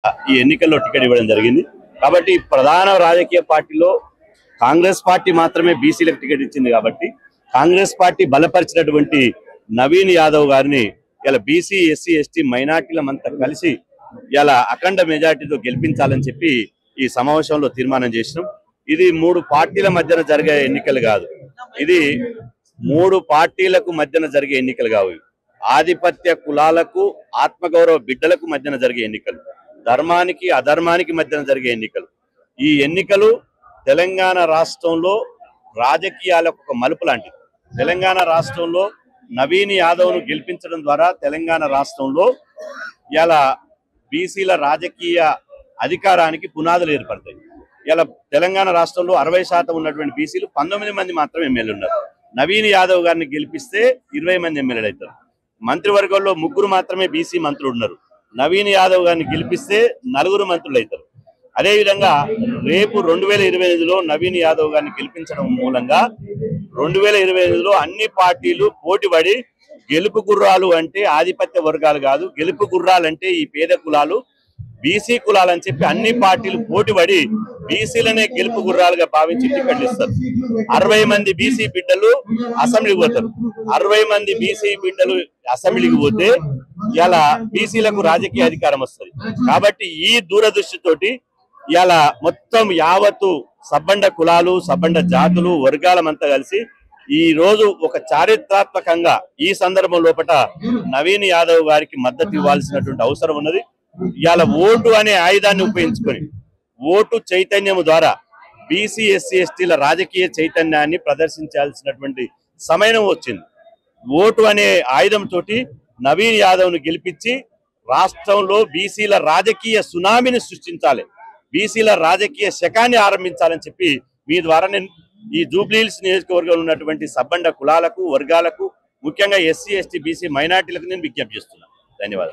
ఈ ఎన్నికల్లో టికెట్ ఇవ్వడం జరిగింది. కాబట్టి ప్రధాన రాజకీయ పార్టీలో కాంగ్రెస్ పార్టీ మాత్రమే బీసీలకు టికెట్ ఇచ్చింది. కాబట్టి కాంగ్రెస్ పార్టీ బలపరిచినటువంటి నవీన్ యాదవ్ గారిని ఇలా బీసీ ఎస్సీ ఎస్టీ మైనార్టీలమంతా కలిసి ఇలా అఖండ మెజార్టీతో గెలిపించాలని చెప్పి ఈ సమావేశంలో తీర్మానం చేసినాం. ఇది 3 పార్టీల మధ్యన జరిగే ఎన్నికలు కాదు, ఇది 3 పార్టీలకు మధ్యన జరిగే ఎన్నికలు కావు. ఆధిపత్య కులాలకు ఆత్మగౌరవ బిడ్డలకు మధ్యన జరిగే ఎన్నికలు, ధర్మానికి అధర్మానికి మధ్యన జరిగే ఎన్నికలు. ఈ ఎన్నికలు తెలంగాణ రాష్ట్రంలో రాజకీయాలకు ఒక మలుపు లాంటిది. తెలంగాణ రాష్ట్రంలో నవీన్ యాదవ్ను గెలిపించడం ద్వారా తెలంగాణ రాష్ట్రంలో ఇలా బీసీల రాజకీయ అధికారానికి పునాదులు ఏర్పడతాయి. ఇలా తెలంగాణ రాష్ట్రంలో 60% ఉన్నటువంటి బీసీలు 19 మంది మాత్రమే ఎమ్మెల్యేలు ఉన్నారు. నవీన్ యాదవ్ గారిని గెలిపిస్తే 20 మంది ఎమ్మెల్యేలు అవుతారు. మంత్రివర్గంలో 3 మాత్రమే బీసీ మంత్రులు ఉన్నారు. నవీన్ యాదవ్ గారిని గెలిపిస్తే 4 మంత్రులు అవుతారు. అదేవిధంగా రేపు 2025లో నవీన్ యాదవ్ గారిని గెలిపించడం మూలంగా 2025లో అన్ని పార్టీలు పోటీపడి గెలుపు గుర్రాలు అంటే ఆధిపత్య వర్గాలు కాదు, గెలుపు గుర్రాలంటే ఈ పేద కులాలు బీసీ కులాలు అని చెప్పి అన్ని పార్టీలు పోటీపడి బీసీలనే గెలుపు గుర్రాలుగా భావించి టికెట్లు ఇస్తారు. 60 మంది బీసీ బిడ్డలు అసెంబ్లీకి పోతారు. 60 మంది బీసీ బిడ్డలు అసెంబ్లీకి పోతే ఇలా బీసీలకు రాజకీయ అధికారం వస్తుంది. కాబట్టి ఈ దూరదృష్టితోటి ఇలా మొత్తం యావత్తు సబ్బండ కులాలు సబ్బండ జాతులు వర్గాలమంతా కలిసి ఈ రోజు ఒక చారిత్రాత్మకంగా ఈ సందర్భం లోపల నవీన్ యాదవ్ గారికి మద్దతు ఇవ్వాల్సినటువంటి అవసరం ఉన్నది. ఇవాళ ఓటు అనే ఆయుధాన్ని ఉపయోగించుకొని ఓటు చైతన్యం ద్వారా బీసీ ఎస్సీ ఎస్టీల రాజకీయ చైతన్యాన్ని ప్రదర్శించాల్సినటువంటి సమయం వచ్చింది. ఓటు అనే ఆయుధంతో నవీన్ యాదవ్ను గెలిపించి రాష్ట్రంలో బీసీల రాజకీయ సునామీని సృష్టించాలి, బీసీల రాజకీయ శకాన్ని ఆరంభించాలని చెప్పి మీ ద్వారా నేను ఈ జూబ్లీహిల్స్ నియోజకవర్గంలో ఉన్నటువంటి సబ్బండ కులాలకు వర్గాలకు ముఖ్యంగా ఎస్సీ ఎస్టీ బీసీ మైనార్టీలకు నేను విజ్ఞప్తి చేస్తున్నాను. ధన్యవాదాలు.